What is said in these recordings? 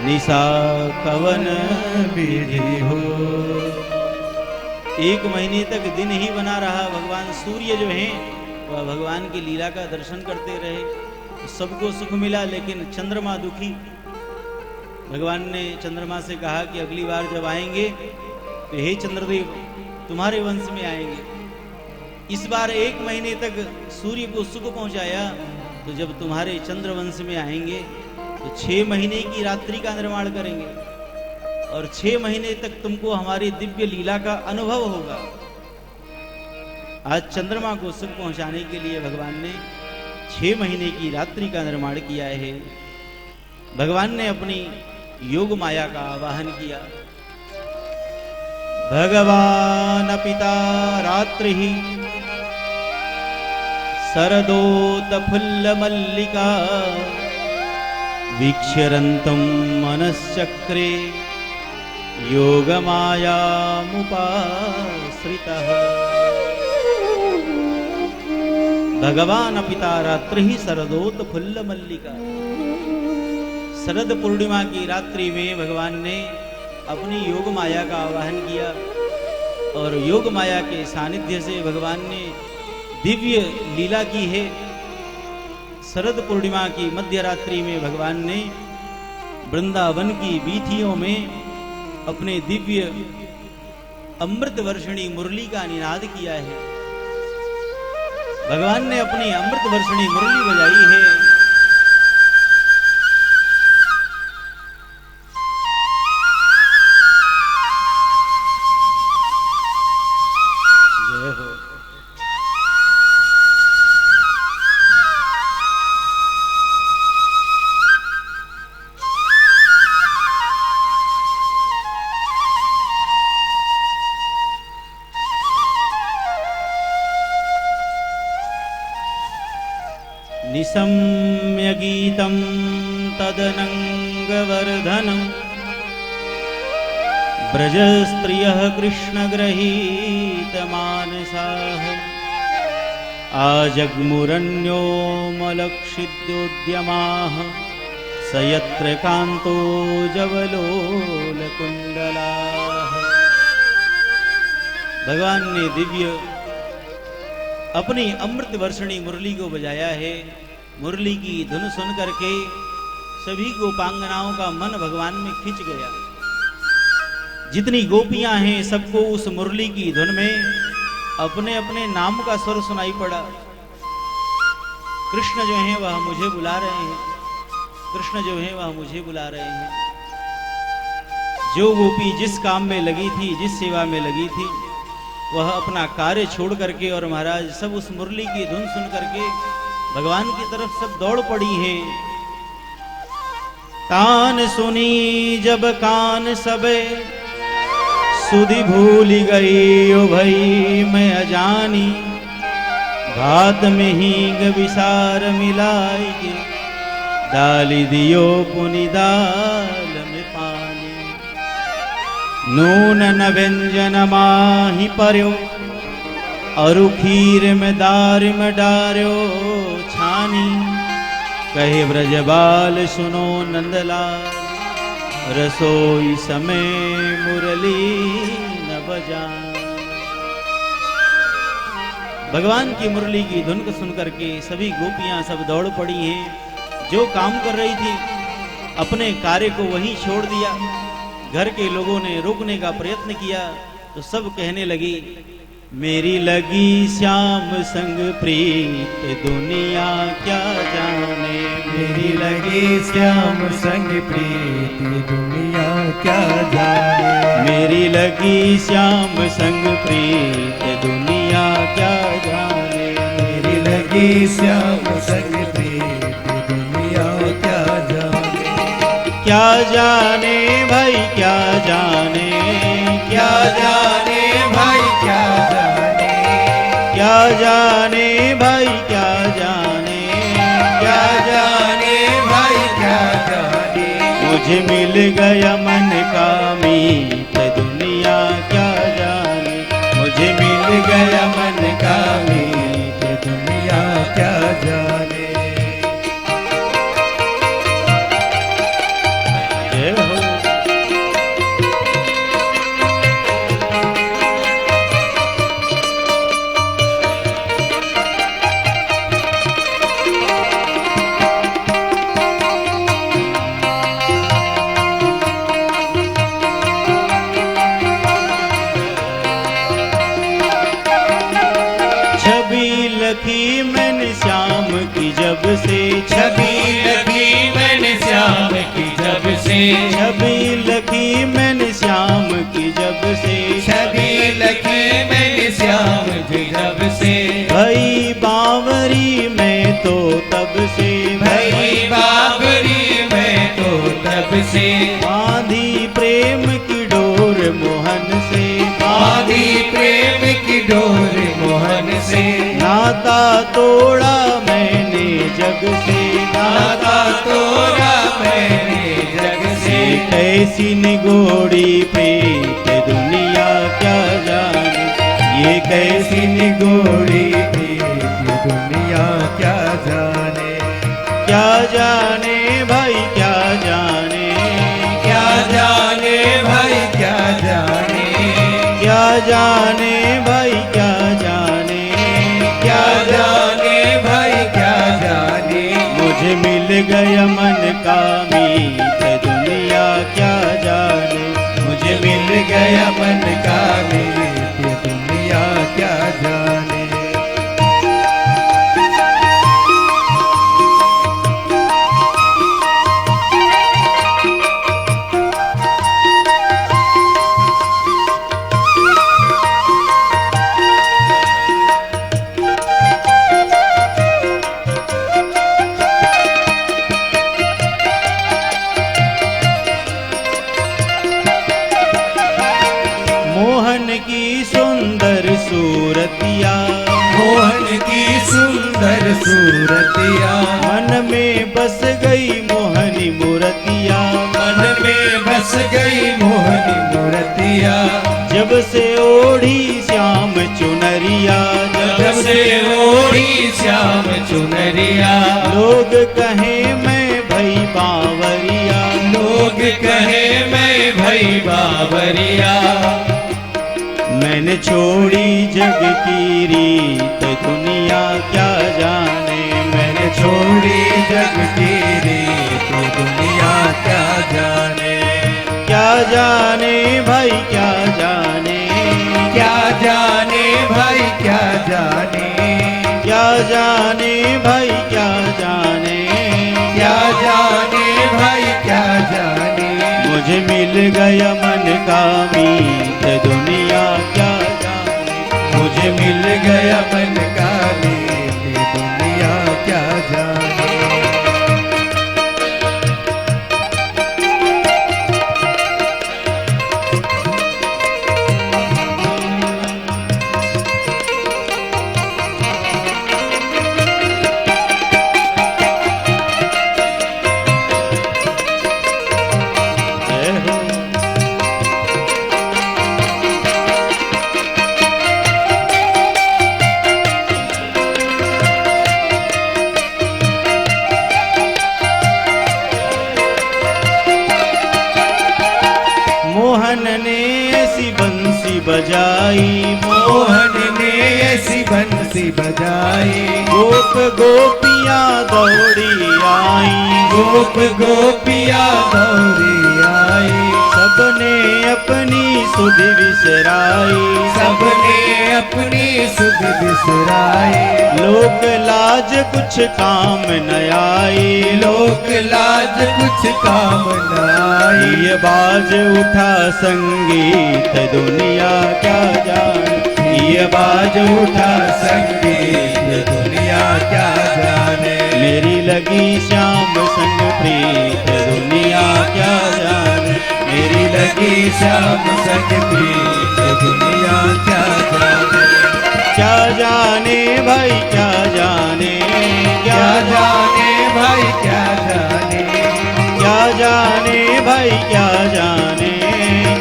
निशा कवन विधि हो। एक महीने तक दिन ही बना रहा। भगवान सूर्य जो हैं वह भगवान की लीला का दर्शन करते रहे, सबको सुख मिला, लेकिन चंद्रमा दुखी। भगवान ने चंद्रमा से कहा कि अगली बार जब आएंगे तो हे चंद्रदेव तुम्हारे वंश में आएंगे। इस बार एक महीने तक सूर्य को सुख पहुंचाया, तो जब तुम्हारे चंद्र वंश में आएंगे तो 6 महीने की रात्रि का निर्माण करेंगे और 6 महीने तक तुमको हमारी दिव्य लीला का अनुभव होगा। आज चंद्रमा को सुख पहुंचाने के लिए भगवान ने 6 महीने की रात्रि का निर्माण किया है। भगवान ने अपनी योग माया का आवाहन किया। भगवान पिता रात्रि ही शरदोत फुल्ल मल्लिका वीक्षरन्तं मनश्चक्रे योगमायामुपाश्रितः। भगवान पिता रात्रि ही शरदोत फुल्ल मल्लिका। शरद पूर्णिमा की रात्रि में भगवान ने अपनी योग माया का आवाहन किया और योग माया के सानिध्य से भगवान ने दिव्य लीला की है। शरद पूर्णिमा की मध्य रात्रि में भगवान ने वृंदावन की वीथियों में अपने दिव्य अमृत वर्षणी मुरली का निनाद किया है। भगवान ने अपनी अमृत वर्षणी मुरली बजाई है। जय हो। निशम्य गीतं तदनङ्गवर्धनं ब्रजस्त्रियः कृष्णगृहीतमानसाः आजग्मुरन्योमलक्षिद्योद्यमाः स यत्र कान्तो जवलोलकुण्डलाः। भगवान ने दिव्य अपनी अमृत वर्षणी मुरली को बजाया है। मुरली की धुन सुन करके सभी गोपांगनाओं का मन भगवान में खिंच गया। जितनी गोपियां हैं सबको उस मुरली की धुन में अपने अपने नाम का स्वर सुनाई पड़ा। कृष्ण जो हैं वह मुझे बुला रहे हैं, कृष्ण जो हैं वह मुझे बुला रहे हैं। जो गोपी जिस काम में लगी थी, जिस सेवा में लगी थी, वह अपना कार्य छोड़ करके और महाराज सब उस मुरली की धुन सुन करके भगवान की तरफ सब दौड़ पड़ी हैं। तान सुनी जब कान सबे सुधि भूल गई ओ भई मैं अजानी भात में हींग विसार मिलाई के डाली दियो पुनि दाल में पानी नून न व्यंजन माही पर्यो अरु खीर में दार में डार्यो छानी कहे ब्रजबाल सुनो नंदलाल रसोई समय मुरली न बजान। भगवान की मुरली की धुन को सुन करके सभी गोपियां सब दौड़ पड़ी हैं। जो काम कर रही थी अपने कार्य को वहीं छोड़ दिया। घर के लोगों ने रोकने का प्रयत्न किया तो सब कहने लगी मेरी लगी श्याम संग प्रीत दुनिया क्या जाने। मेरी लगी श्याम संग प्रीत दुनिया क्या जाने। मेरी लगी श्याम संग प्रीत दुनिया क्या जाने। मेरी लगी श्याम संग प्रीत दुनिया क्या जाने। क्या जाने भाई क्या जाने। क्या जाने भाई क्या जाने। क्या जाने भाई क्या जाने। क्या जाने भाई क्या जाने। मुझे मिल गया मन का मीत दुनिया क्या जाने। मुझे मिल गया मन का मीत दुनिया क्या जाने। जय जय हो। लखी मैंने श्याम की जब से, छवि लखी मैंने श्याम की जब से, छवि लखी मैंने श्याम की जब से, छवि लखी मैंने श्याम की जब से, भई बावरी मैं तो तब से, भई बावरी मैं तो तब से, बांधी प्रेम की डोर मोहन से, बांधी प्रेम की डोर मोहन से, नाता तोड़ा मैंने जग से, नाता तोड़ा मैंने जग से, कैसी निगोड़ी प्रीत दुनिया क्या जाने, ये कैसी निगोड़ी प्रीत दुनिया क्या जाने, क्या जाने भाई क्या जाने, क्या जाने भाई क्या जाने, क्या जाने भाई क्या जाने, क्या जाने भाई क्या जाने, मुझे मिल गया मन का मीत दुनिया क्या जाने, मुझे मिल गया मन का मीत दुनिया क्या जाने। मोहन की सुंदर सूरतिया, मोहन की सुंदर सूरतिया, मन में बस गई मोहनी मूर्तिया, मन में बस गई मोहनी मूर्तिया, जब से ओढ़ी श्याम चुनरिया, जब से ओढ़ी श्याम चुनरिया, लोग कहे मैं भई बावरिया, लोग कहे मैं भई बावरिया, मैंने छोड़ी जग की रीत दुनिया क्या जाने, मैंने छोड़ी जग की रीत दुनिया क्या जाने, क्या जाने भाई क्या जाने, क्या जाने भाई क्या जाने, क्या जाने भाई क्या जाने, क्या जाने भाई क्या जाने, मुझे मिल गया मन का मीत दुनिया क्या जाने, मुझे मिल गया मन का मीत दुनिया क्या जाने। जय हो। मोहन ने ऐसी बंसी बजाई, मोहन ने ऐसी बंसी बजाई, गोप गोपियाँ दौड़ी आई, गोप गोपिया दौड़ी आई, सबने अपनी सुध विसराई, सबने अपनी सुध बिसराई, लोक लाज कुछ काम न आई, लोक लाज कुछ काम न आई, ये बाज उठा संगीत दुनिया क्या जाने, ये बाज उठा संगीत दुनिया क्या जाने, मेरी लगी श्याम संग प्रीत दुनिया क्या जाने, मेरी लगी श्याम संग प्रीत दुनिया क्या जाने, क्या जाने भाई क्या जाने, क्या जाने भाई क्या जाने, क्या जाने भाई क्या जाने,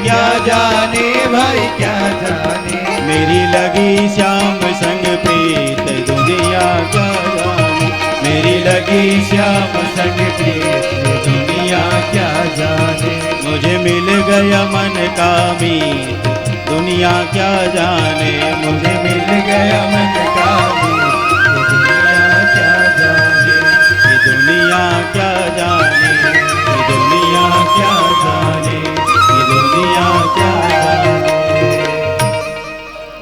क्या जाने भाई क्या जाने, मेरी लगी श्याम संग प्रीत दुनिया क्या जाने, मेरी लगी श्याम संग प्रीत दुनिया क्या जाने। मुझे मिल गया मन का मीत, दुनिया क्या जाने। मुझे मिल गया मन का मीत, ये दुनिया क्या जाने। ये दुनिया क्या जाने, ये दुनिया क्या जाने, ये दुनिया क्या जाने।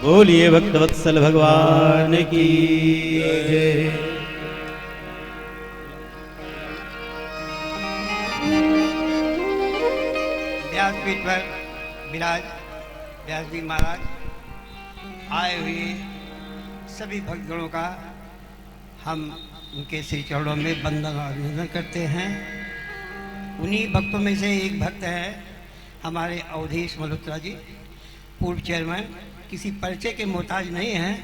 बोलिए भक्तवत्सल भगवान की जय। व्यासपीठ पर विराज व्यास जी महाराज आए हुए सभी भक्तगणों का हम उनके श्री चरणों में वंदन और अभिनंदन करते हैं। उन्हीं भक्तों में से एक भक्त है हमारे अवधेश मल्होत्रा जी, पूर्व चेयरमैन। किसी परिचय के मोहताज नहीं हैं।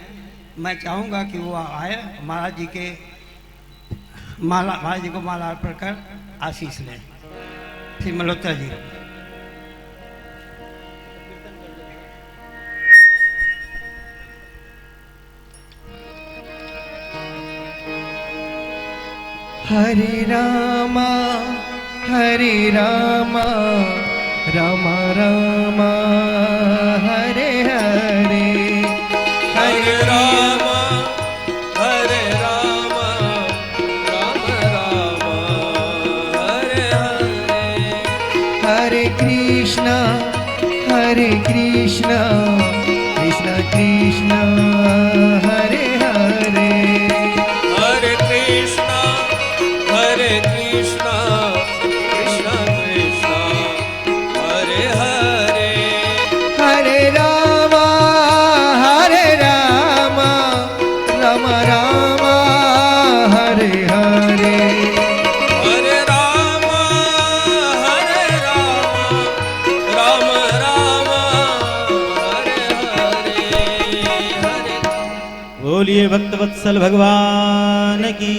मैं चाहूँगा कि वो आए, महाराज जी को माला अर्पण कर आशीष लें। श्री मल्होत्रा जी। हरे रामा राम राम हरे हरे। हरे राम राम राम हरे हरे। हरे कृष्णा कृष्ण कृष्ण हरे हरे। हरे कृष्णा कृष्ण कृष्ण हरे हरे। हरे राम राम राम हरे हरे। हरे राम राम राम हरे हरे। हरे बोलिए भक्तवत्सल भगवान की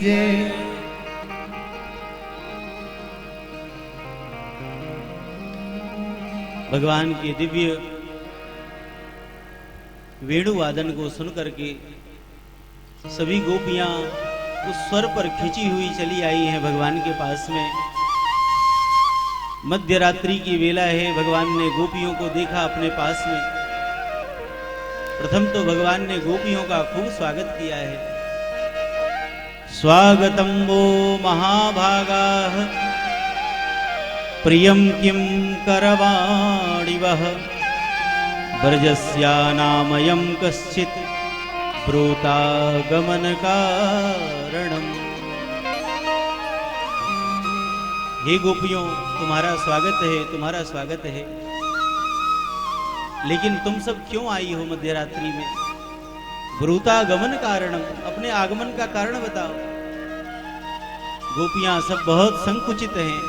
जय। भगवान के दिव्य वेणु वादन को सुनकर के सभी गोपियां उस स्वर पर खिंची हुई चली आई हैं भगवान के पास में। मध्य रात्रि की वेला है, भगवान ने गोपियों को देखा अपने पास में। प्रथम तो भगवान ने गोपियों का खूब स्वागत किया है। स्वागतम वो महाभागाः प्रियं किं करवाणि वः ब्रजस्यानामयं कश्चित् ब्रूतागमनकारणम्। हे गोपियों, तुम्हारा स्वागत है, तुम्हारा स्वागत है। लेकिन तुम सब क्यों आई हो मध्यरात्रि में? ब्रूतागमन कारणम, अपने आगमन का कारण बताओ। गोपियां सब बहुत संकुचित हैं।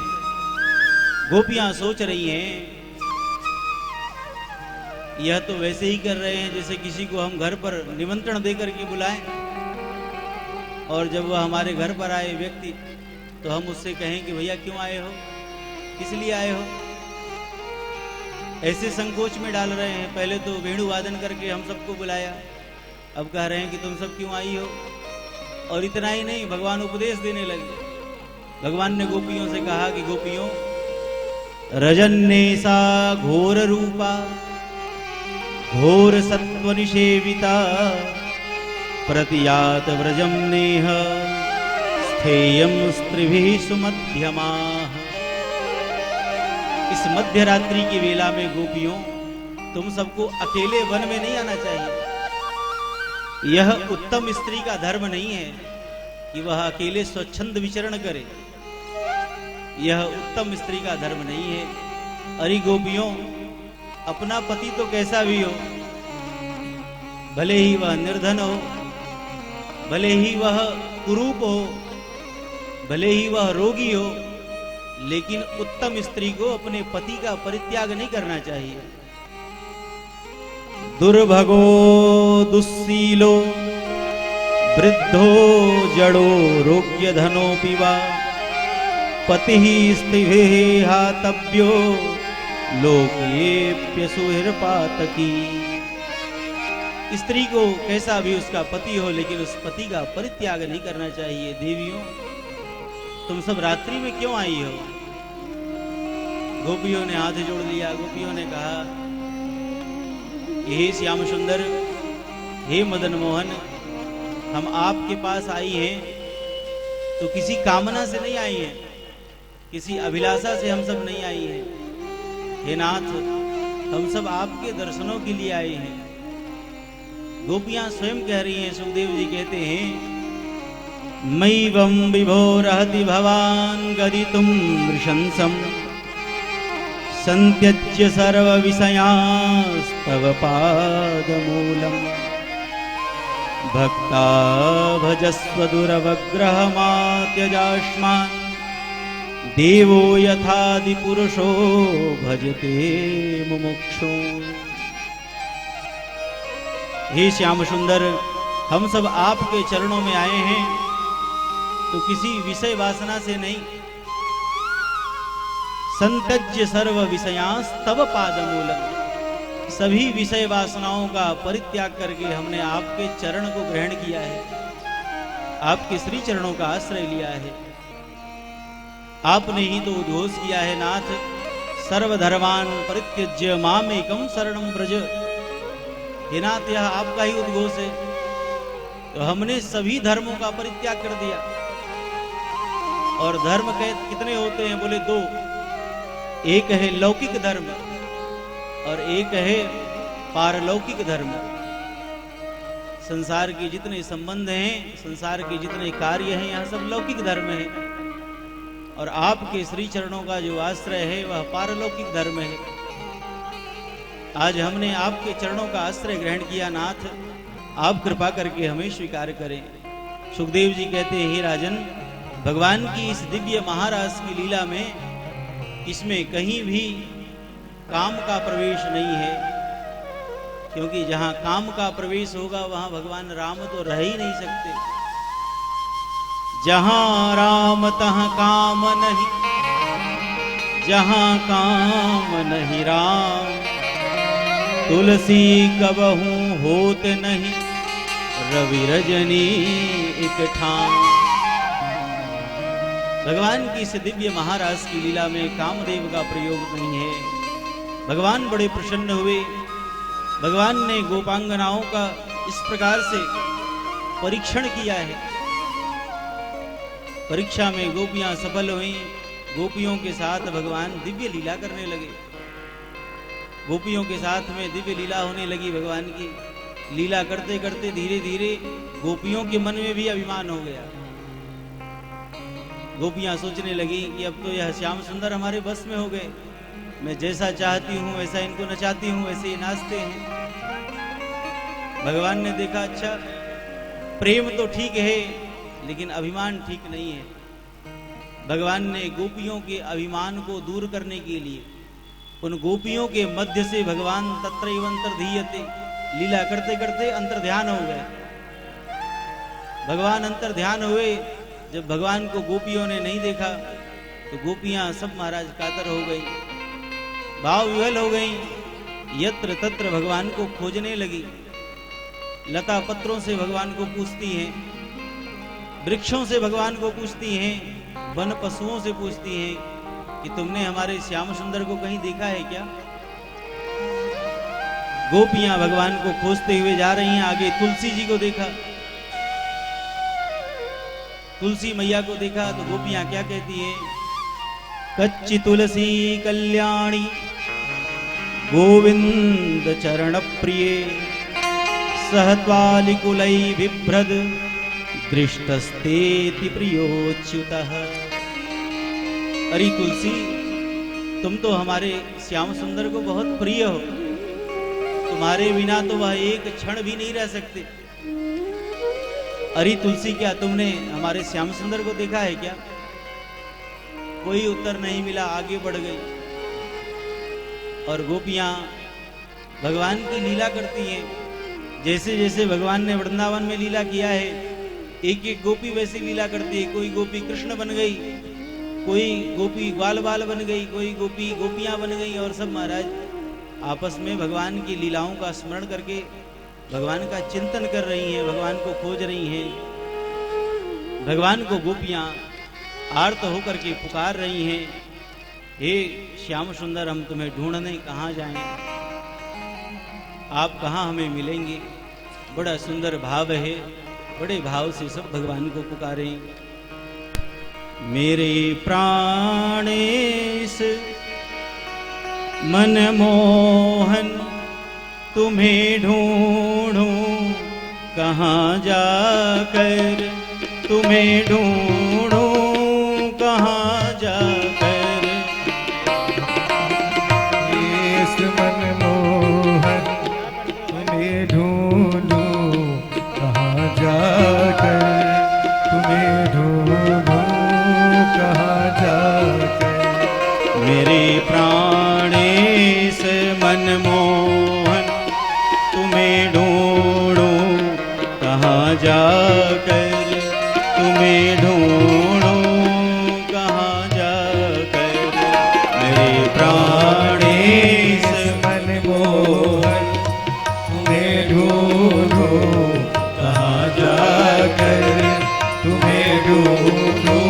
गोपियां सोच रही हैं यह तो वैसे ही कर रहे हैं जैसे किसी को हम घर पर निमंत्रण देकर के बुलाएं, और जब वह हमारे घर पर आए व्यक्ति तो हम उससे कहें कि भैया क्यों आए हो, किस लिए आए हो। ऐसे संकोच में डाल रहे हैं। पहले तो वेणु वादन करके हम सबको बुलाया, अब कह रहे हैं कि तुम सब क्यों आई हो। और इतना ही नहीं, भगवान उपदेश देने लगे। भगवान ने गोपियों से कहा कि गोपियों, रजन्नेसा घोर रूपा घोर सत्व निषेविता प्रतियात व्रजम नेह स्थेयम स्त्रिभिः सुमध्यमाः। इस मध्य रात्रि की वेला में गोपियों, तुम सबको अकेले वन में नहीं आना चाहिए। यह उत्तम स्त्री का धर्म नहीं है कि वह अकेले स्वच्छंद विचरण करे। यह उत्तम स्त्री का धर्म नहीं है। अरे गोपियों, अपना पति तो कैसा भी हो, भले ही वह निर्धन हो, भले ही वह कुरूप हो, भले ही वह रोगी हो, लेकिन उत्तम स्त्री को अपने पति का परित्याग नहीं करना चाहिए। दुर्भगो दुस्सीलो वृद्धो जड़ो रोग्य धनोपि वा पतिः स्त्रीभिः हातव्यो लोकेप्यसुहिर्पातकी। स्त्री को कैसा भी उसका पति हो, लेकिन उस पति का परित्याग नहीं करना चाहिए। देवियों, तुम सब रात्रि में क्यों आई हो? गोपियों ने हाथ जोड़ लिया। गोपियों ने कहा, हे श्याम सुंदर, हे मदन मोहन, हम आपके पास आई हैं तो किसी कामना से नहीं आई हैं, किसी अभिलाषा से हम सब नहीं आई हैं। हे नाथ, हम सब आपके दर्शनों के लिए आए हैं। गोपियां स्वयं कह रही हैं, सुखदेव जी कहते हैं, मयिवं विभोरहति भवान गदितुं नृशंसम् संत्यज्य सर्व विषयांस्तव पादमूलम् भक्ता भजस्व दुरवग्रहमात्यजास्मान् देवो यथादि पुरुषो भजते मुमुक्षु। हे श्याम सुंदर, हम सब आपके चरणों में आए हैं तो किसी विषय वासना से नहीं। संत्यज्य सर्व विषयांस्तव पादमूलम्, सभी विषय वासनाओं का परित्याग करके हमने आपके चरण को ग्रहण किया है, आपके श्री चरणों का आश्रय लिया है। आपने ही तो उद्घोष किया है नाथ, सर्वधर्मान परित्यज्य मामेकं शरणं व्रज। हे नाथ, यह आपका ही उद्घोष है। तो हमने सभी धर्मों का परित्याग कर दिया। और धर्म कितने होते हैं? बोले दो। एक है लौकिक धर्म और एक है पारलौकिक धर्म। संसार के जितने संबंध हैं, संसार के जितने कार्य हैं, यह सब लौकिक धर्म है। और आपके श्री चरणों का जो आश्रय है वह पारलौकिक धर्म है। आज हमने आपके चरणों का आश्रय ग्रहण किया नाथ, आप कृपा करके हमें स्वीकार करें। सुखदेव जी कहते हैं, हे राजन, भगवान की इस दिव्य महारास की लीला में इसमें कहीं भी काम का प्रवेश नहीं है, क्योंकि जहां काम का प्रवेश होगा वहां भगवान राम तो रह ही नहीं सकते। जहां राम तहां काम नहीं, जहां काम नहीं राम, तुलसी कबहू होत नहीं, रवि रजनी एक ठाम। भगवान की इस दिव्य महारास की लीला में कामदेव का प्रयोग नहीं है। भगवान बड़े प्रसन्न हुए। भगवान ने गोपांगनाओं का इस प्रकार से परीक्षण किया है। परीक्षा में गोपियां सफल हुई। गोपियों के साथ भगवान दिव्य लीला करने लगे। गोपियों के साथ में दिव्य लीला होने लगी। भगवान की लीला करते करते धीरे धीरे गोपियों के मन में भी अभिमान हो गया। गोपियां सोचने लगी कि अब तो यह श्याम सुंदर हमारे बस में हो गए। मैं जैसा चाहती हूँ वैसा इनको नचाती हूँ, वैसे ही नाचते हैं। भगवान ने देखा, अच्छा प्रेम तो ठीक है लेकिन अभिमान ठीक नहीं है। भगवान ने गोपियों के अभिमान को दूर करने के लिए उन गोपियों के मध्य से भगवान तत्रैवंतर्धीयते लीला करते करते अंतर्ध्यान हो गए। भगवान अंतर्ध्यान हुए। जब भगवान को गोपियों ने नहीं देखा तो गोपियां सब महाराज कातर हो गई, भाव विवल हो गई। यत्र तत्र भगवान को खोजने लगी। लता पत्रों से भगवान को पूछती हैं, वृक्षों से भगवान को पूछती हैं, वन पशुओं से पूछती हैं कि तुमने हमारे श्याम सुंदर को कहीं देखा है क्या? गोपियां भगवान को खोजते हुए जा रही हैं। आगे तुलसी जी को देखा, तुलसी मैया को देखा तो गोपियां क्या कहती हैं? कच्ची तुलसी कल्याणी गोविंद चरण प्रिय सहत्वालिकुलै बिभ्रद दृष्टस्तेति प्रियोच्युतः। अरे तुलसी, तुम तो हमारे श्याम सुंदर को बहुत प्रिय हो। तुम्हारे बिना तो वह एक क्षण भी नहीं रह सकते। अरे तुलसी, क्या तुमने हमारे श्याम सुंदर को देखा है क्या? कोई उत्तर नहीं मिला। आगे बढ़ गई और गोपियां भगवान की लीला करती हैं। जैसे जैसे भगवान ने वृंदावन में लीला किया है, एक एक गोपी वैसी लीला करती है। कोई गोपी कृष्ण बन गई, कोई गोपी ग्वाल बाल बन गई, कोई गोपी गोपियां बन गई। और सब महाराज आपस में भगवान की लीलाओं का स्मरण करके भगवान का चिंतन कर रही हैं, भगवान को खोज रही हैं। भगवान को गोपियां आर्त होकर के पुकार रही हैं। हे श्याम सुंदर, हम तुम्हें ढूंढने कहाँ जाएं, आप कहाँ हमें मिलेंगे। बड़ा सुंदर भाव है, बड़े भाव से सब भगवान को पुकारे। मेरे प्राणेश मनमोहन, तुम्हें ढूंढूं कहाँ जाकर, तुम्हें ढूंढूं कहाँ जाकर। इस मनमोहन तुम्हें ढूंढूं कहाँ जाकर, तुम्हें ढूंढूं कहाँ जाकर। मेरे प्राणेश मनमोहन, तुम्हें ढूंढूं कहाँ जाकर, तुम्हें ढूंढूं कहाँ जाकर। मेरे प्राणेश मनमोहन तुम्हें ढूंढूं कहाँ जाकर, तुम्हें ढूंढूं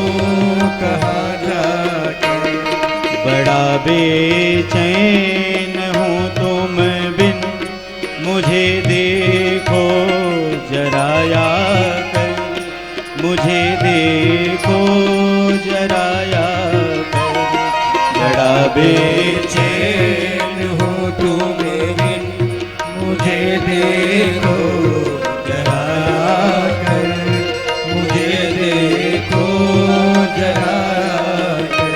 कहाँ जाकर। बड़ा बेचैन हूँ तुम बिन, मुझे देखो जरा आकर, मुझे देखो जरा आकर। बड़ा बेचैन हो तुम बिन, मुझे देखो जरा आकर, मुझे देखो जरा आकर।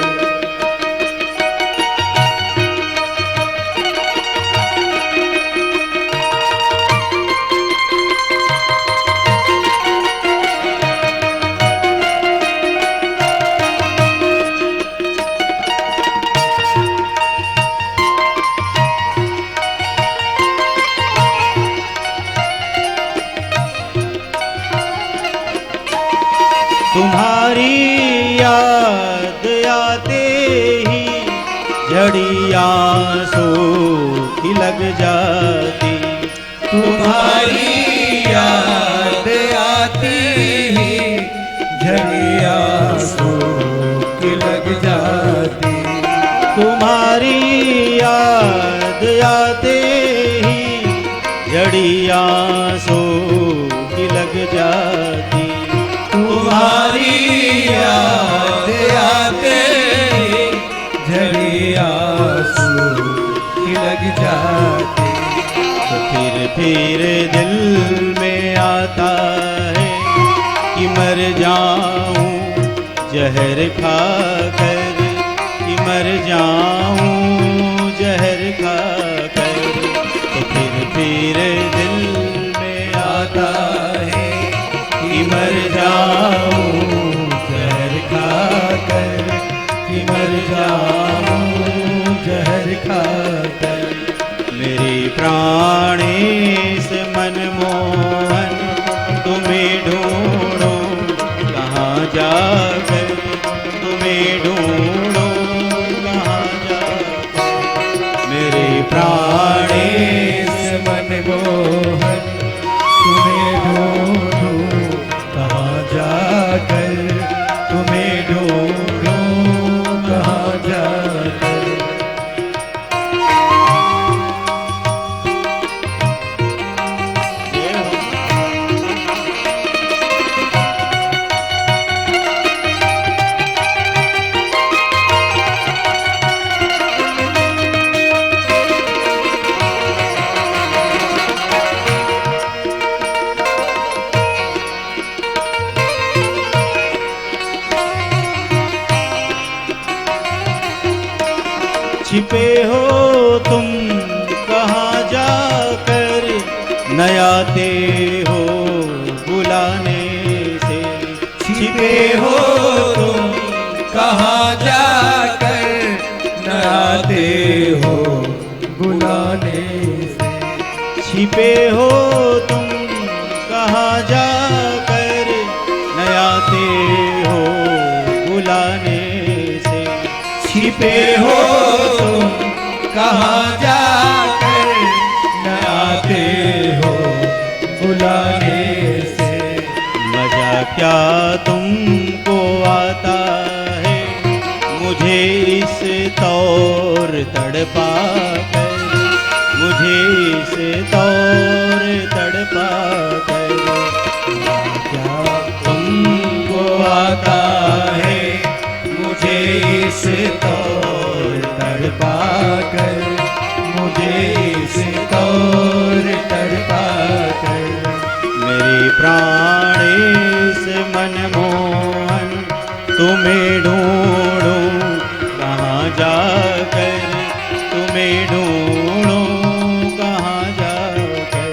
तुम्हारी याद आते ही झड़ी आंसू की लग जाती। तुम्हारी याद आती ही झड़ी आंसू की लग जाती। तुम्हारी याद आते ही झड़ी आंसू की लग जाती। तुम्हारी याद आते ही झड़ी आंसू की लग जाती। तो फिर दिल में आता है कि मर जाऊं जहर खाकर, कि मर जाऊं जहर खाकर। तो फिर दिल में आता है कि मर जाऊं जहर खाकर, कि मर जाऊं जहर खाकर। मेरे प्राणेश मनमोहन, तुम्हें ढूंढूं कहाँ जाकर, तुम्हें ढूंढूं कहाँ जाकर। मेरे प्राणेश मनमोहन तुम्हें ढूंढूं कहाँ जाकर, तुम्हें ढूंढूं कहाँ जाकर। छिपे हो तुम कहाँ जाकर, न आते हो बुलाने से। छिपे हो तुम कहाँ जाकर, न आते हो बुलाने से। छिपे हो तुम कहाँ जाकर, न आते हो बुलाने से। छिपे हो तुम कहाँ जाकर, न आते हो बुलाने से। मजा क्या तुमको आता है मुझे इस तड़पा कर, मुझे इस तौर तड़पा कर। क्या तुमको आता है मुझे इस तौर तड़पा कर, मुझे इस तौर तड़पा कर। मेरे प्राण इस मनमोहन तुम्हें ढूंढूं कहाँ जाकर, तुम्हें ढूंढूं कहाँ जाकर।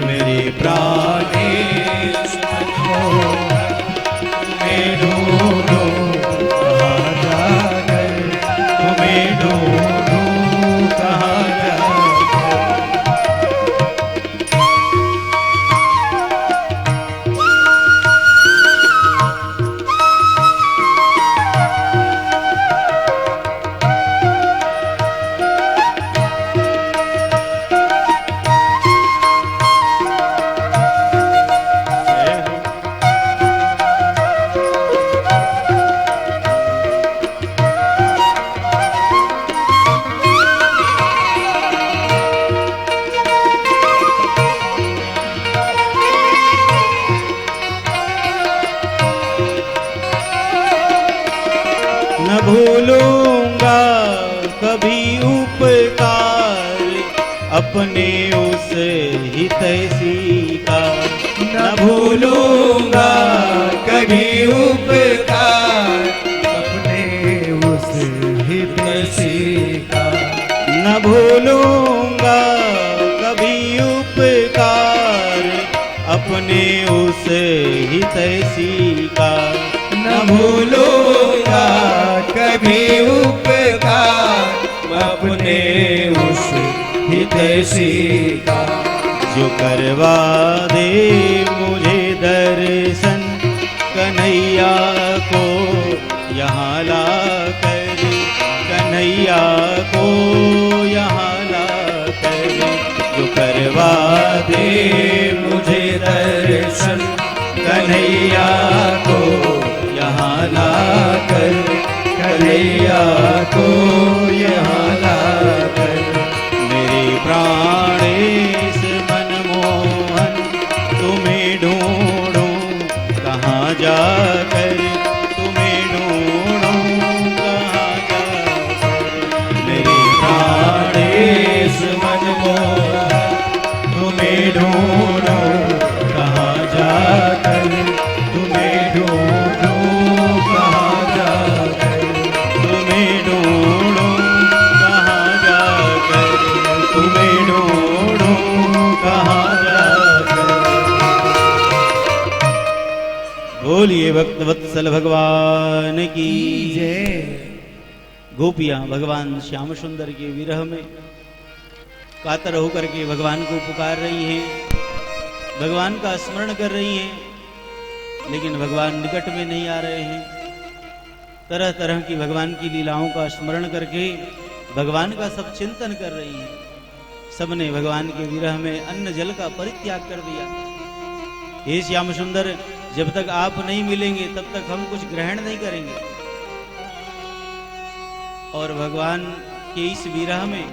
मेरे प्राण इस मनमोहन तुम्हें ढूंढूं कहाँ जाकर, तुम्हें ढूंढूं कहाँ जाकर। न भूलूंगा कभी उपकार अपने उस हितैषी का। न भूलूंगा कभी उपकार अपने उस हितैषी का। न भूलूंगा कभी उपकार अपने उस हितैषी का। न भूलूंगा कभी उपकार अपने उस हितैषी का। जो करवा दे मुझे दर्शन कन्हैया को यहाँ ला कर, कन्हैया को यहाँ ला कर। जो करवा दे मुझे दर्शन कन्हैया को यहाँ ला कर, कन्हैया को यहाँ ला कर। मेरे प्राण इस मनमोहन तुम्हें ढूंढूं कहाँ जाकर, तुम्हें ढूंढूं कहाँ जाकर। मेरे प्राण इस मनमोहन तुम्हें ढूंढूं कहाँ जाकर, तुम्हें ढूंढूं कहाँ जाकर। तुम्हें ढूंढूं कहाँ जाकर, तुम्हें ढूंढूं कहाँ जाकर। बोलिए भक्त वत्सल भगवान की जय। गोपियां भगवान श्याम सुंदर के विरह में कातर होकर के भगवान को पुकार रही हैं, भगवान का स्मरण कर रही हैं, लेकिन भगवान निकट में नहीं आ रहे हैं। तरह तरह की भगवान की लीलाओं का स्मरण करके भगवान का सब चिंतन कर रही हैं। सबने भगवान के विरह में अन्न जल का परित्याग कर दिया। हे श्याम सुंदर, जब तक आप नहीं मिलेंगे तब तक हम कुछ ग्रहण नहीं करेंगे। और भगवान के इस विरह में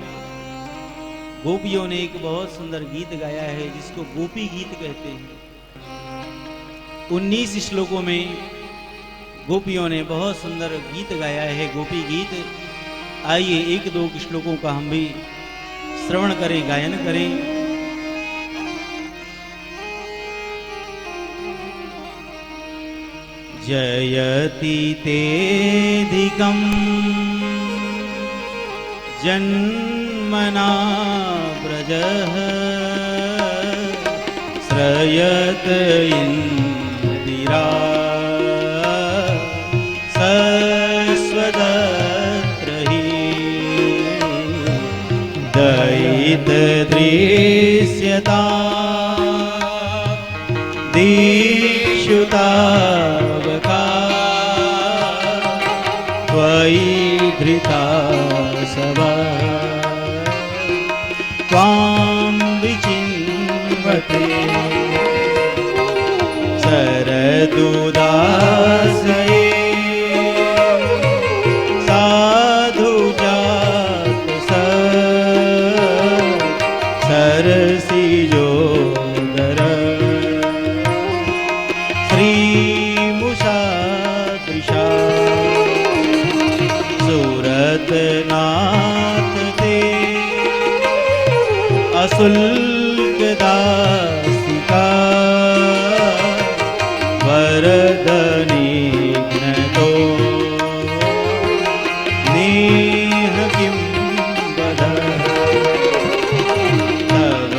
गोपियों ने एक बहुत सुंदर गीत गाया है जिसको गोपी गीत कहते हैं। 19 श्लोकों में गोपियों ने बहुत सुंदर गीत गाया है, गोपी गीत। आइए एक दो श्लोकों का हम भी श्रवण करें, गायन करें। जयति तेधिकम् जन्मना व्रजः श्रयत इन्दिरा सस्वदत्र हि दयित दृश्यता दीक्षुतावका त्वयि धृता सवा त्वां विचिन्वते शरदुदासये साधु जात नाथ ते अशुल्क दासिका वरदनिघ्न तो नेह किं वद तव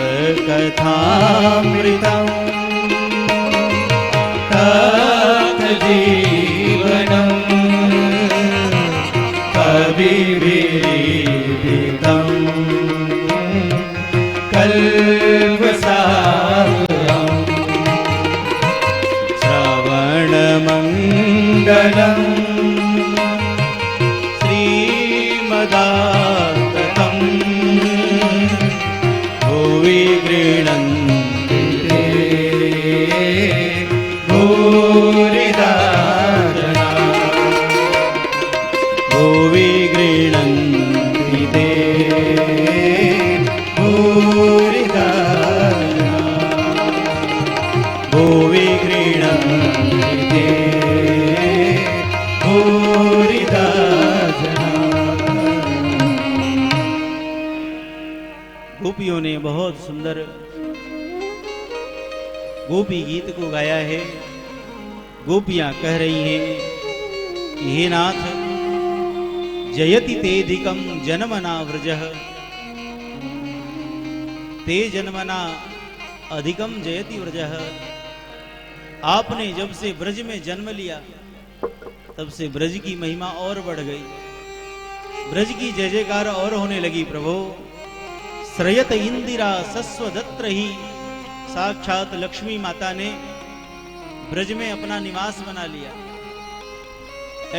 कथामृतम् तत् जीवनम् कविभिरीडितम् कल्पसागरम् श्रवणमङ्गलम् श्रीमदाततं भुवि गृह्णन्ति ते भूरिदा जना भुवि गृह्णन्ति ते भूरिदा जना भुवि गृह्णन्ति ते भूरिदा जना। गोपियों ने बहुत सुंदर गोपी गीत को गाया है। गोपियां कह रही हैं कि हे नाथ जयति तेधिकम जन्मना व्रजः ते जन्मना अधिकम जयति व्रजः। आपने जब से ब्रज में जन्म लिया तब से ब्रज की महिमा और बढ़ गई, ब्रज की जय जयकार और होने लगी। प्रभु श्रयत इंदिरा सस्वदत्र ही, साक्षात लक्ष्मी माता ने ब्रज में अपना निवास बना लिया।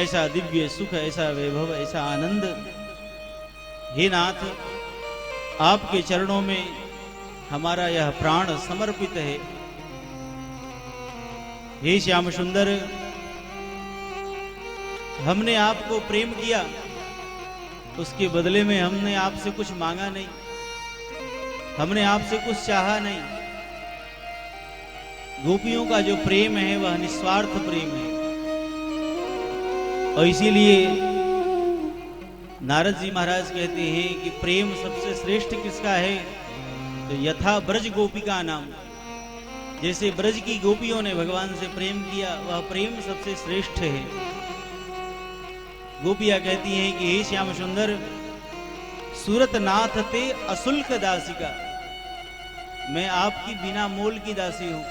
ऐसा दिव्य सुख, ऐसा वैभव, ऐसा आनंद। हे नाथ आपके चरणों में हमारा यह प्राण समर्पित है। हे श्याम सुंदर हमने आपको प्रेम किया, उसके बदले में हमने आपसे कुछ मांगा नहीं, हमने आपसे कुछ चाहा नहीं। गोपियों का जो प्रेम है वह निस्वार्थ प्रेम है। और इसीलिए नारद जी महाराज कहते हैं कि प्रेम सबसे श्रेष्ठ किसका है, तो यथा ब्रज गोपिका नाम। जैसे ब्रज की गोपियों ने भगवान से प्रेम किया, वह प्रेम सबसे श्रेष्ठ है। गोपियां कहती हैं कि हे श्याम सुंदर सूरत नाथ ते अशुल्क दासिका, मैं आपकी बिना मोल की दासी हूं।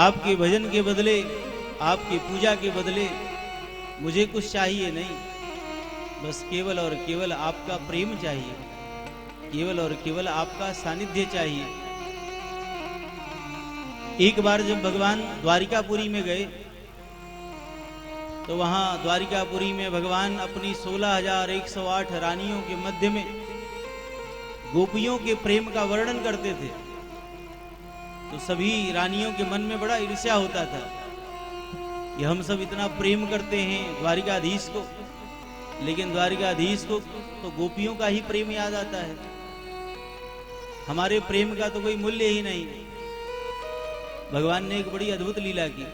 आपके भजन के बदले, आपकी पूजा के बदले मुझे कुछ चाहिए नहीं, बस केवल और केवल आपका प्रेम चाहिए, केवल और केवल आपका सानिध्य चाहिए। एक बार जब भगवान द्वारिकापुरी में गए तो वहां द्वारिकापुरी में भगवान अपनी 16,108 रानियों के मध्य में गोपियों के प्रेम का वर्णन करते थे। तो सभी रानियों के मन में बड़ा ईर्ष्या होता था कि हम सब इतना प्रेम करते हैं द्वारिकाधीश को, लेकिन द्वारिकाधीश को तो गोपियों का ही प्रेम याद आता है, हमारे प्रेम का तो कोई मूल्य ही नहीं। भगवान ने एक बड़ी अद्भुत लीला की।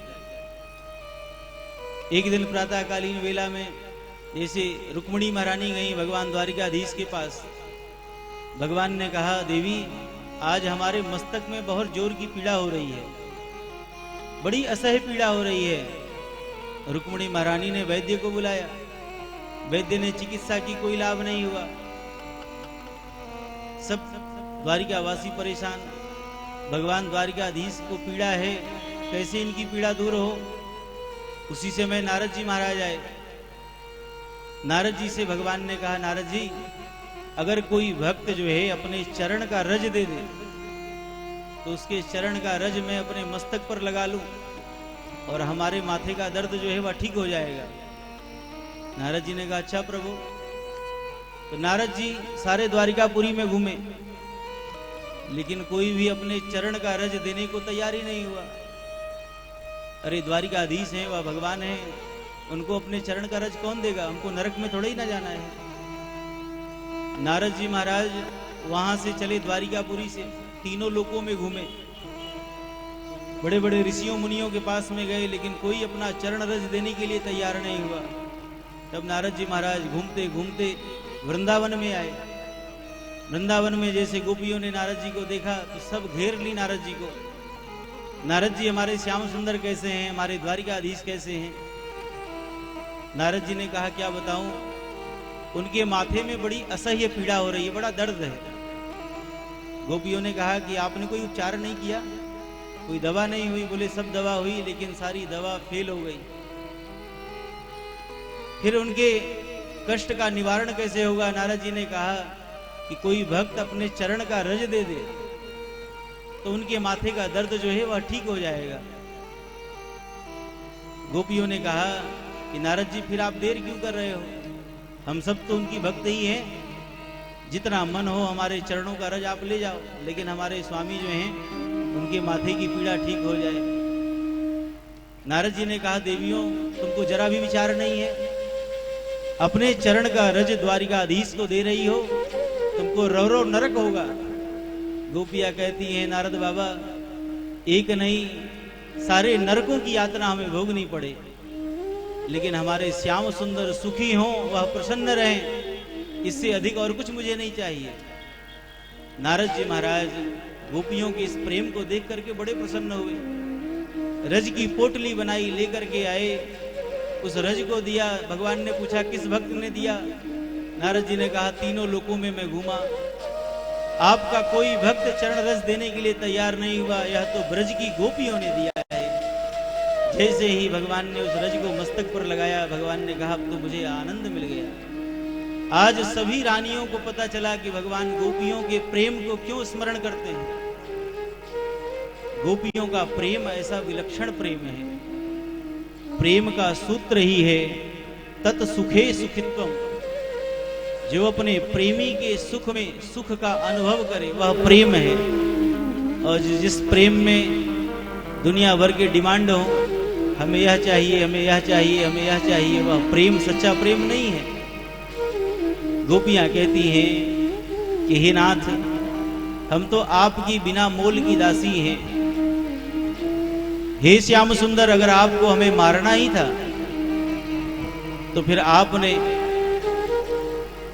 एक दिन प्रातःकालीन वेला में जैसे रुक्मिणी महारानी गई भगवान द्वारिकाधीश के पास, भगवान ने कहा देवी आज हमारे मस्तक में बहुत जोर की पीड़ा हो रही है, बड़ी असह्य पीड़ा हो रही है। रुक्मिणी महारानी ने वैद्य को बुलाया, वैद्य ने चिकित्सा की, कोई लाभ नहीं हुआ। सब द्वारिकावासी परेशान, भगवान द्वारिकाधीश को पीड़ा है, कैसे इनकी पीड़ा दूर हो। उसी समय नारद जी महाराज आए। नारद जी से भगवान ने कहा नारद जी अगर कोई भक्त जो है अपने चरण का रज दे दे तो उसके चरण का रज मैं अपने मस्तक पर लगा लूं और हमारे माथे का दर्द जो है वह ठीक हो जाएगा। नारद जी ने कहा अच्छा प्रभु। तो नारद जी सारे द्वारिकापुरी में घूमे, लेकिन कोई भी अपने चरण का रज देने को तैयार ही नहीं हुआ। अरे द्वारिकाधीश हैं, वह भगवान हैं, उनको अपने चरण का रज कौन देगा, हमको नरक में थोड़ा ही ना जाना है। नारद जी महाराज वहां से चले द्वारिकापुरी से, तीनों लोकों में घूमे, बड़े बड़े ऋषियों मुनियों के पास में गए, लेकिन कोई अपना चरण रज देने के लिए तैयार नहीं हुआ। तब नारद जी महाराज घूमते घूमते वृंदावन में आए। वृंदावन में जैसे गोपियों ने नारद जी को देखा तो सब घेर ली नारद जी को। नारद जी हमारे श्याम सुंदर कैसे हैं, हमारे द्वारिकाधीश कैसे हैं। नारद जी ने कहा क्या बताऊं, उनके माथे में बड़ी असह्य पीड़ा हो रही है, बड़ा दर्द है। गोपियों ने कहा कि आपने कोई उपचार नहीं किया, कोई दवा नहीं हुई। बोले सब दवा हुई लेकिन सारी दवा फेल हो गई। फिर उनके कष्ट का निवारण कैसे होगा। नारद जी ने कहा कि कोई भक्त अपने चरण का रज दे दे तो उनके माथे का दर्द जो है वह ठीक हो जाएगा। गोपियों ने कहा कि नारद जी फिर आप देर क्यों कर रहे हो, हम सब तो उनकी भक्त ही हैं, जितना मन हो हमारे चरणों का रज आप ले जाओ, लेकिन हमारे स्वामी जो हैं उनके माथे की पीड़ा ठीक हो जाए। नारद जी ने कहा देवियों तुमको जरा भी विचार नहीं है, अपने चरण का रज द्वारिकाधीश को दे रही हो, तुमको रव रव नरक होगा। गोपियां कहती हैं नारद बाबा एक नहीं सारे नरकों की यातना हमें भोगनी पड़े, लेकिन हमारे श्याम सुंदर सुखी हों, वह प्रसन्न रहें, इससे अधिक और कुछ मुझे नहीं चाहिए। नारद जी महाराज गोपियों के इस प्रेम को देख करके बड़े प्रसन्न हुए। रज की पोटली बनाई, लेकर के आए, उस रज को दिया। भगवान ने पूछा किस भक्त ने दिया। नारद जी ने कहा तीनों लोकों में मैं घूमा, आपका कोई भक्त चरण रस देने के लिए तैयार नहीं हुआ, यह तो ब्रज की गोपियों ने दिया है। जैसे ही भगवान ने उस रज को मस्तक पर लगाया, भगवान ने कहा अब तो मुझे आनंद मिल गया। आज सभी रानियों को पता चला कि भगवान गोपियों के प्रेम को क्यों स्मरण करते हैं। गोपियों का प्रेम ऐसा विलक्षण प्रेम है। प्रेम का सूत्र ही है तत् सुखे सुखित्वम। जो अपने प्रेमी के सुख में सुख का अनुभव करे वह प्रेम है। और जिस प्रेम में दुनिया भर के डिमांड हो, हमें यह चाहिए, हमें यह चाहिए, हमें यह चाहिए, वह प्रेम सच्चा प्रेम नहीं है। गोपियां कहती हैं कि हे नाथ हम तो आपकी बिना मोल की दासी हैं। हे श्याम सुंदर अगर आपको हमें मारना ही था तो फिर आपने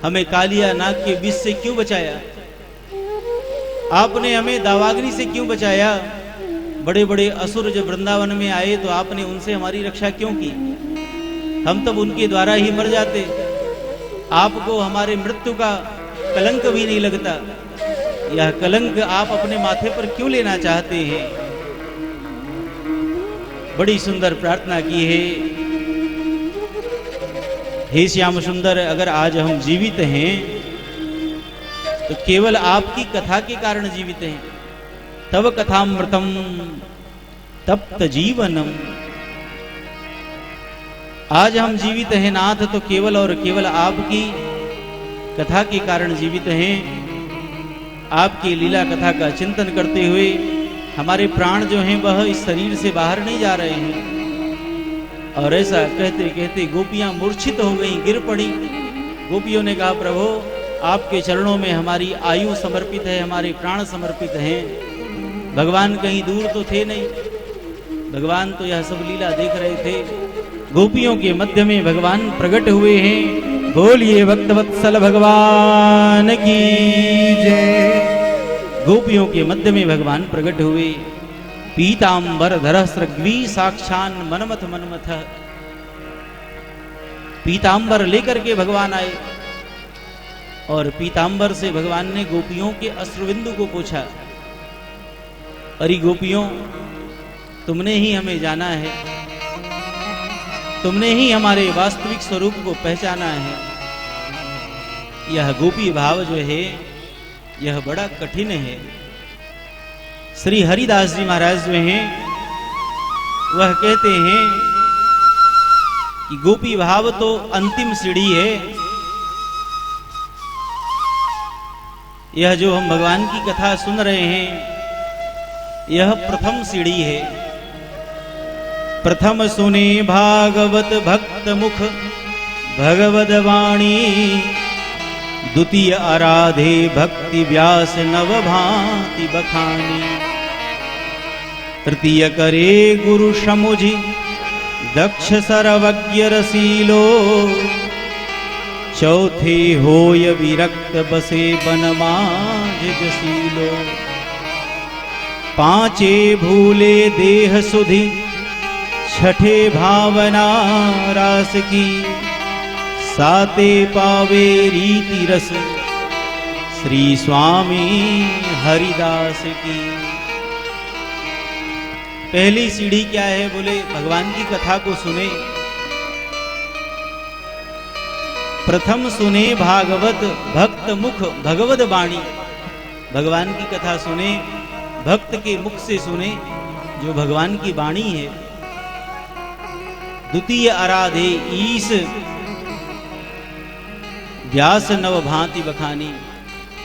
हमें कालिया नाग के विष से क्यों बचाया, आपने हमें दावाग्नि से क्यों बचाया। बड़े बड़े असुर जब वृंदावन में आए तो आपने उनसे हमारी रक्षा क्यों की, हम तब उनके द्वारा ही मर जाते। आपको हमारे मृत्यु का कलंक भी नहीं लगता, यह कलंक आप अपने माथे पर क्यों लेना चाहते हैं। बड़ी सुंदर प्रार्थना की है। हे श्याम सुंदर अगर आज हम जीवित हैं तो केवल आपकी कथा के कारण जीवित हैं। तव कथामृतम तप्त जीवनम। आज हम जीवित हैं नाथ तो केवल और केवल आपकी कथा के कारण जीवित हैं। आपकी लीला कथा का चिंतन करते हुए हमारे प्राण जो हैं वह इस शरीर से बाहर नहीं जा रहे हैं। और ऐसा कहते कहते गोपियां मूर्छित हो गईं, गिर पड़ी। गोपियों ने कहा प्रभु आपके चरणों में हमारी आयु समर्पित है, हमारे प्राण समर्पित हैं। भगवान कहीं दूर तो थे नहीं, भगवान तो यह सब लीला देख रहे थे। गोपियों के मध्य में भगवान प्रकट हुए हैं। बोलिए भक्तवत्सल भगवान की जय। गोपियों के मध्य में भगवान प्रकट हुए। पीतांबर धर सृग्वी साक्षान मनमथ मनमथ। पीतांबर लेकर के भगवान आए और पीतांबर से भगवान ने गोपियों के अश्रुबिंदु को पूछा। अरे गोपियों तुमने ही हमें जाना है, तुमने ही हमारे वास्तविक स्वरूप को पहचाना है। यह गोपी भाव जो है यह बड़ा कठिन है। श्री हरिदास जी महाराज जो हैं वह कहते हैं कि गोपी भाव तो अंतिम सीढ़ी है। यह जो हम भगवान की कथा सुन रहे हैं यह प्रथम सीढ़ी है। प्रथम सुने भागवत भक्त मुख भगवद वाणी, द्वितीय आराधे भक्ति व्यास नव भांति बखानी, तृतीय करे गुरु समुझि दक्ष सर्वज्ञ रसीलो, चौथे होय विरक्त बसे बनमाज जसीलो, पांचे भूले देह सुधि, छठे भावना रास की, साते पावे रीति रस, श्री स्वामी हरिदास की। पहली सीढ़ी क्या है? बोले भगवान की कथा को सुने। प्रथम सुने भागवत भक्त मुख भगवद वाणी, भगवान की कथा सुने, भक्त के मुख से सुने जो भगवान की वाणी है। द्वितीय आराधे ईश व्यास नव भांति बखानी,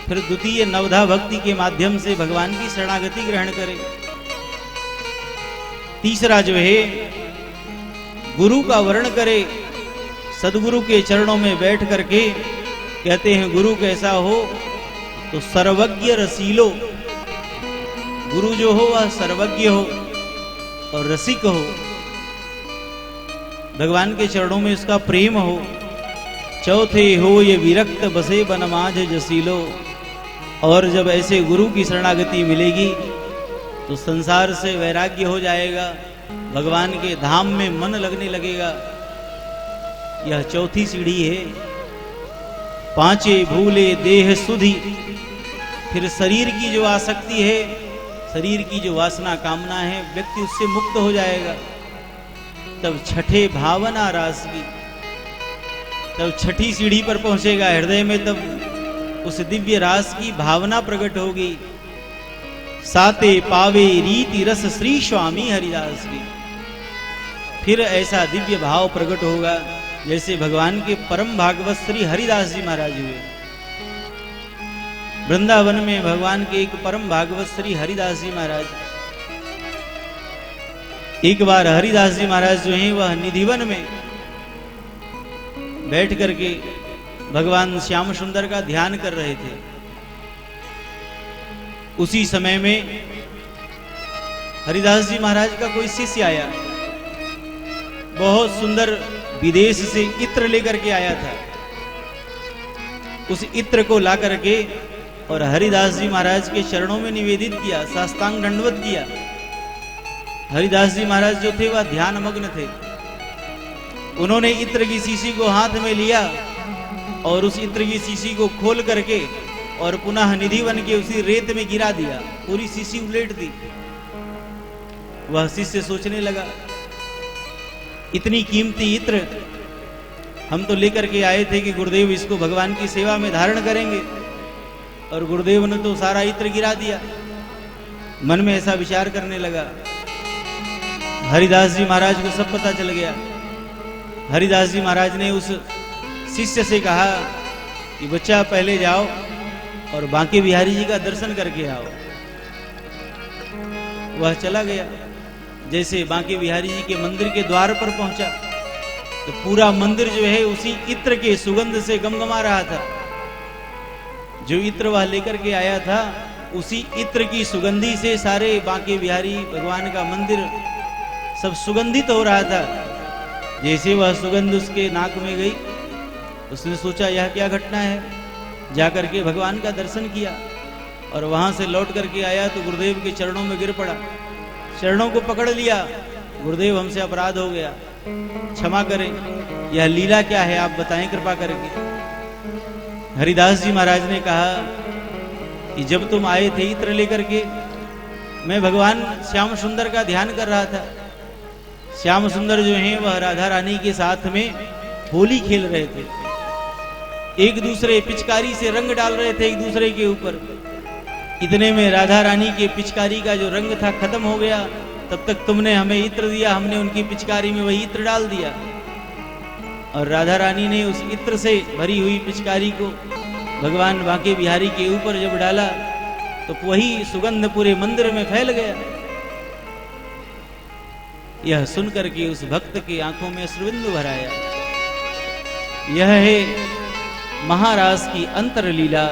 फिर द्वितीय नवधा भक्ति के माध्यम से भगवान की शरणागति ग्रहण करे। तीसरा जो है गुरु का वर्ण करे, सदगुरु के चरणों में बैठ करके कहते हैं गुरु कैसा हो तो सर्वज्ञ रसीलो, गुरु जो हो वह सर्वज्ञ हो और रसिक हो, भगवान के चरणों में उसका प्रेम हो। चौथे हो ये विरक्त बसे बनमाज जसीलो, और जब ऐसे गुरु की शरणागति मिलेगी तो संसार से वैराग्य हो जाएगा, भगवान के धाम में मन लगने लगेगा। यह चौथी सीढ़ी है। पांचे भूले देह सुधि, फिर शरीर की जो आसक्ति है, शरीर की जो वासना कामना है, व्यक्ति उससे मुक्त हो जाएगा। तब छठे भावना रास की, तब छठी सीढ़ी पर पहुंचेगा हृदय में, तब उस दिव्य रास की भावना प्रकट होगी। साते पावे रीति रस श्री स्वामी हरिदास की, फिर ऐसा दिव्य भाव प्रकट होगा जैसे भगवान के परम भागवत श्री हरिदास जी महाराज हुए। वृंदावन में भगवान के एक परम भागवत श्री हरिदास जी महाराज, एक बार हरिदास जी महाराज जो हैं वह निधिवन में बैठ करके भगवान श्याम सुंदर का ध्यान कर रहे थे। उसी समय में हरिदास जी महाराज का कोई शिष्य आया, बहुत सुंदर विदेश से इत्र लेकर के आया था। उस इत्र को ला करके और हरिदास जी महाराज के चरणों में निवेदित किया, साष्टांग दंडवत किया। हरिदास जी महाराज जो थे वह ध्यान मग्न थे। उन्होंने इत्र की शीशी को हाथ में लिया और उस इत्र की शीशी को खोल करके और पुनः निधिवन के उसी रेत में गिरा दिया, पूरी शीशी उलट दी। वह शिष्य सोचने लगा, इतनी कीमती इत्र हम तो लेकर के आए थे कि गुरुदेव इसको भगवान की सेवा में धारण करेंगे, और गुरुदेव ने तो सारा इत्र गिरा दिया। मन में ऐसा विचार करने लगा। हरिदास जी महाराज को सब पता चल गया। हरिदास जी महाराज ने उस शिष्य से कहा कि बच्चा पहले जाओ और बांके बिहारी जी का दर्शन करके आओ। वह चला गया। जैसे बांके बिहारी जी के मंदिर के द्वार पर पहुंचा तो पूरा मंदिर जो है उसी इत्र के सुगंध से गमगमा रहा था। जो इत्र वह लेकर के आया था उसी इत्र की सुगंधी से सारे बांके बिहारी भगवान का मंदिर सब सुगंधित हो रहा था। जैसे वह सुगंध उसके नाक में गई, उसने सोचा यह क्या घटना है। जाकर के भगवान का दर्शन किया और वहां से लौट करके आया तो गुरुदेव के चरणों में गिर पड़ा, चरणों को पकड़ लिया। गुरुदेव हमसे अपराध हो गया, क्षमा करें, यह लीला क्या है आप बताएं कृपा करके। हरिदास जी महाराज ने कहा कि जब तुम आए थे इत्र लेकर के, मैं भगवान श्याम सुंदर का ध्यान कर रहा था। श्याम सुंदर जो हैं वह राधा रानी के साथ में होली खेल रहे थे, एक दूसरे पिचकारी से रंग डाल रहे थे एक दूसरे के ऊपर। इतने में राधा रानी के पिचकारी का जो रंग था खत्म हो गया। तब तक तुमने हमें इत्र दिया, हमने उनकी पिचकारी में वही इत्र डाल दिया, और राधा रानी ने उस इत्र से भरी हुई पिचकारी को भगवान बांके बिहारी के ऊपर जब डाला तो वही सुगंध पूरे मंदिर में फैल गया। यह सुनकर के उस भक्त की आंखों में अश्रुबिंदु भर आया। यह है महाराज की अंतर लीला।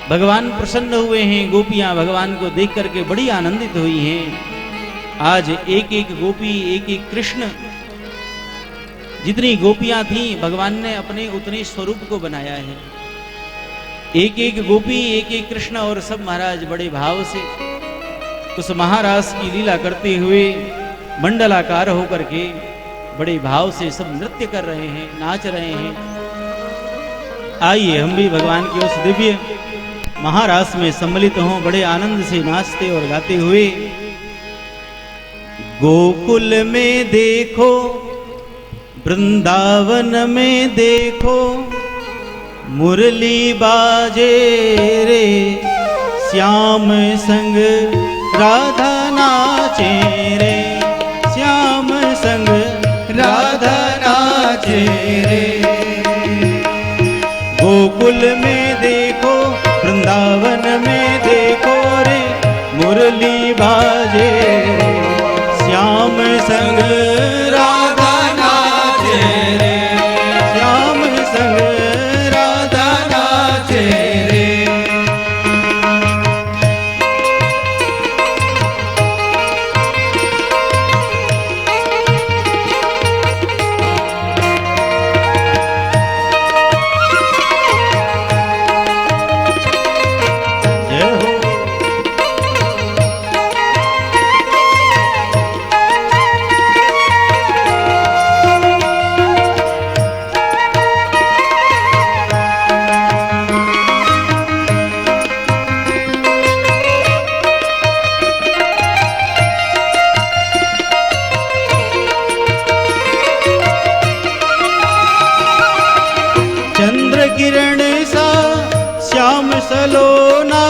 भगवान प्रसन्न हुए हैं, गोपियां भगवान को देख करके बड़ी आनंदित हुई हैं। आज एक एक गोपी, एक एक कृष्ण जितनी गोपियां थीं भगवान ने अपने उतने स्वरूप को बनाया है। एक एक गोपी एक एक कृष्ण और सब महाराज बड़े भाव से उस महारास की लीला करते हुए मंडलाकार होकर के बड़े भाव से सब नृत्य कर रहे हैं, नाच रहे हैं। आइए हम भी भगवान के उस दिव्य महारास में सम्मिलित हों, बड़े आनंद से नाचते और गाते हुए। गोकुल में देखो, वृंदावन में देखो, मुरली बाजे रे, श्याम संग राधा नाचे रे, श्याम संग राधा नाचे रे। गोकुल में देखो, वृंदावन में देखो रे, मुरली बाजे रे, श्याम संग राधा नाचे रे, श्याम संग राधा नाचे रे। किरण सा श्याम सलोना,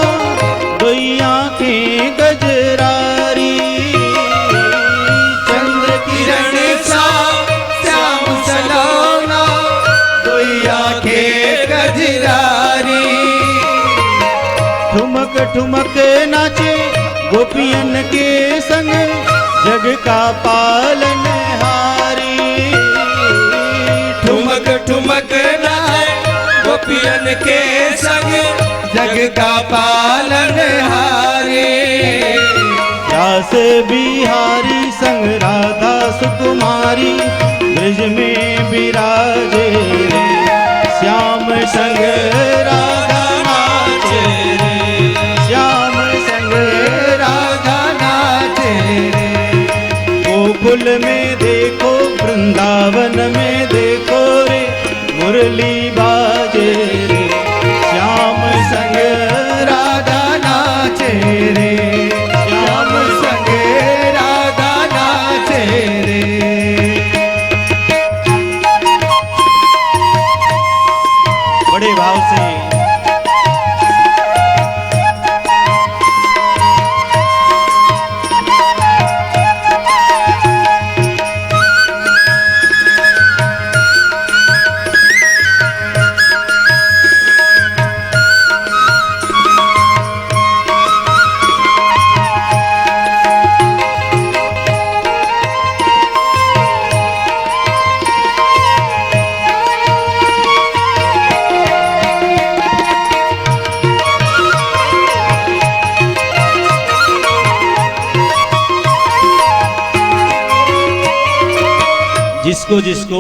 दुई आंखें गजरारी। चंद्र किरण सा श्याम सलोना, दुई आंखें गजरारी। ठुमक ठुमक नाचे गोपियन के संग, जग का पालनहारी। ठुमक ठुमक नाचे गोपियन के संग, जग का पालनहारी। व्यास बिहारी संग राधा सुकुमारी, ब्रज में विराजे रे, श्याम संग राधा नाचे रे, श्याम संग राधा नाचे रे। गोकुल में देखो, वृंदावन में देखो रे, मुरली बाजे रे, श्याम संग राधा नाचे रे, श्याम संग राधा नाचे रे। बड़े भाव से जिसको जिसको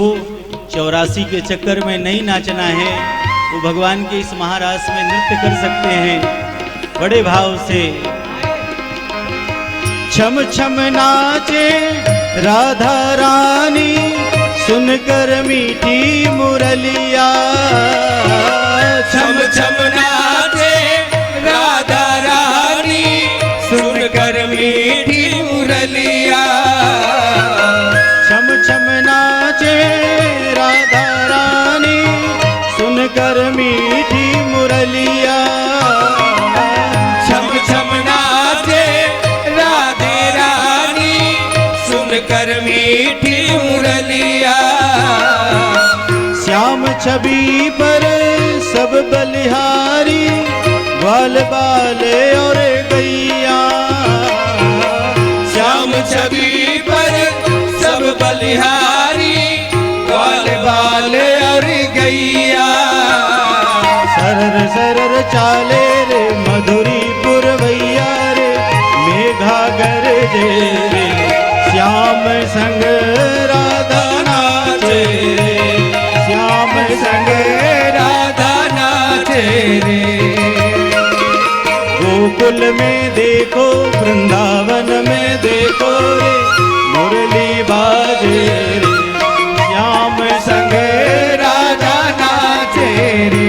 84 के चक्कर में नहीं नाचना है, वो भगवान के इस महारास में नृत्य कर सकते हैं। बड़े भाव से छम छम नाचे राधा रानी, सुनकर मीठी मुरलिया। छम छम नाचे राधा रानी, सुनकर मीठी मुरलिया। छम छम नाचे राधा रानी, सुनकर मीठी मुरलिया। छम छम नाचे राधे रानी, सुनकर मीठी मुरलिया। श्याम छवि पर सब बलिहारी, ग्वाल बाल और गैया। श्याम छवि पर सब बलिहारी, ग्वाल बाल और गैया। सरर सरर चाले रे, मधुरी पुरवैया रे, मेघा गरजे रे, श्याम संग राधा नाचे गोकुल में देखो वृंदावन में देखो रे मुरली बाजे रे श्याम संग राधा नाचे रे।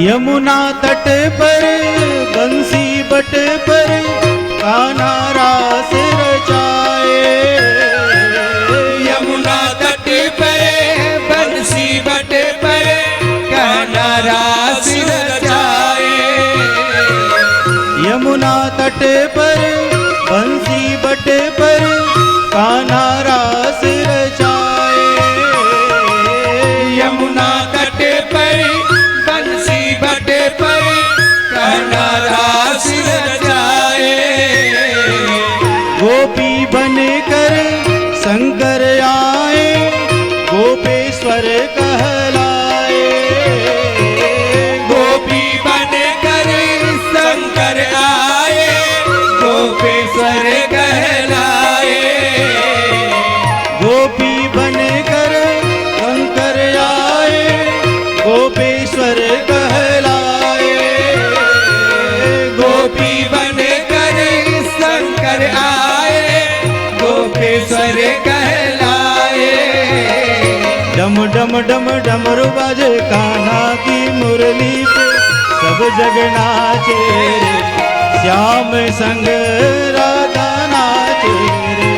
यमुना तट पर बंसी बट पर कान्हा रास रचाए। यमुना तट पर बंसी बट पर कान्हा रास रचाए। यमुना तट पर बंसी बट पर कान्हा रास रचाए। यमुना तट पर बंसी बट पर कान्हा रास रचाए। गोपी बनकर शंकर आए गोपेश्वर कहलाए। गोपी बनकर शंकर आए गोपेश्वर कहलाए। गोपी बनकर शंकर आए गोपेश्वर कहलाए। गोपी बनकर शंकर आए गोपेश्वर कहलाए। डम डम डम डमरू बाजे कान्हा की मुरली पे सब जग नाचे रे श्याम संग राधा नाचे रे।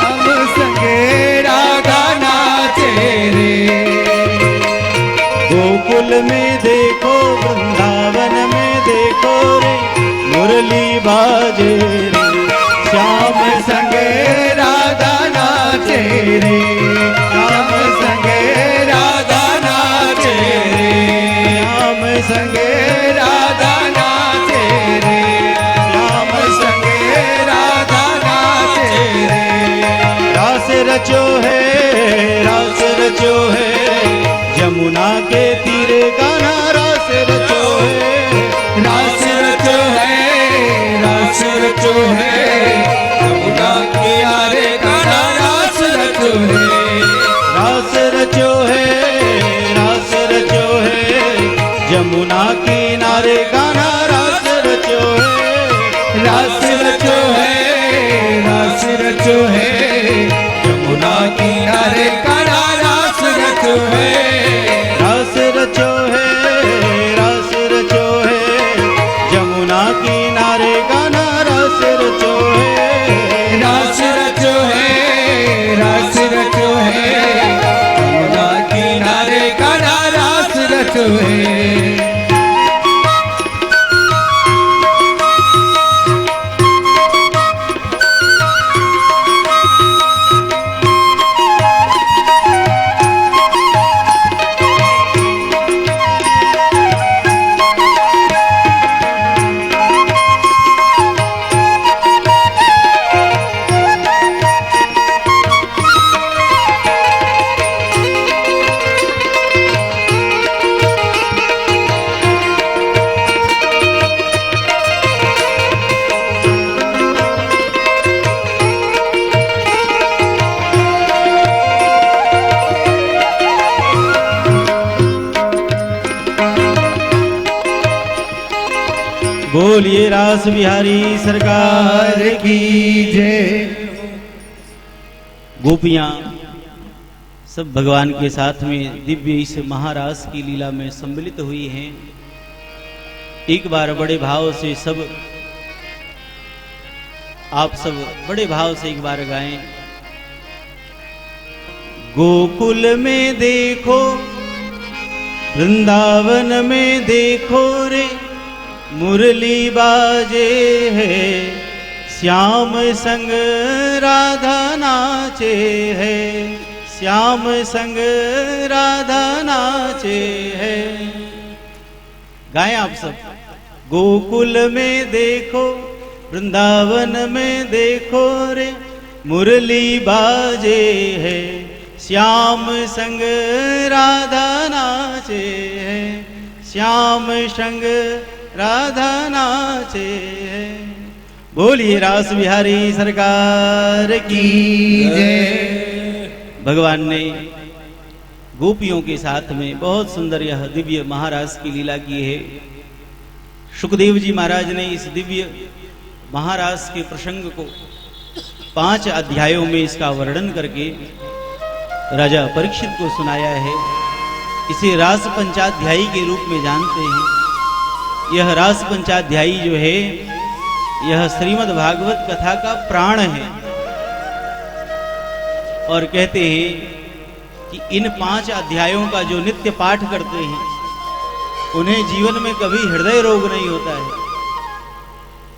हम संगे राधा नाचे रे। गोकुल में देखो वृंदावन में देखो रे मुरली बाजे रे श्याम संगे राधा नाचे रे। श्याम संगे राधा नाचे रे। श्याम संगे राधा नाचे रे। श्याम संगे राधा नाचे रे। रास रचो है रास रचो है यमुना के तीरे गाना रास रचो है। रास रचो है रास रचो है यमुना किनारे गाना रास रचो है। रास रचो है रास रचो है यमुना किनारे गाना रास रचो है। रास रचो है रास रचो है यमुना किनारे गाना रास रचो है। रास रचो है रास रचो है यमुना किनारे गाना रास रचो है। रास रचो है रास रचो है यमुना किनारे गाना रास रचो है। बोलिए रास बिहारी सरकार की जय। गोपियां सब भगवान के साथ में दिव्य इस महारास की लीला में सम्मिलित हुई हैं। एक बार बड़े भाव से सब आप सब बड़े भाव से एक बार गाएं। गोकुल में देखो वृंदावन में देखो रे मुरली बाजे है श्याम संग राधा नाचे है, श्याम संग राधा नाचे है। गाएं आप सब। गोकुल में देखो, वृंदावन में देखो रे, मुरली बाजे है, श्याम संग राधा नाचे है, श्याम संग राधा नाचे है। बोलिए रास बिहारी सरकार की जय। भगवान ने गोपियों के साथ में बहुत सुंदर यह दिव्य महारास की लीला की है। सुखदेव जी महाराज ने इस दिव्य महारास के प्रसंग को 5 अध्यायों में इसका वर्णन करके राजा परीक्षित को सुनाया है। इसे रास पंचाध्यायी के रूप में जानते हैं। यह रास पंचाध्यायी जो है, यह श्रीमद् भागवत कथा का प्राण है। और कहते हैं कि इन 5 अध्यायों का जो नित्य पाठ करते हैं, उन्हें जीवन में कभी हृदय रोग नहीं होता है।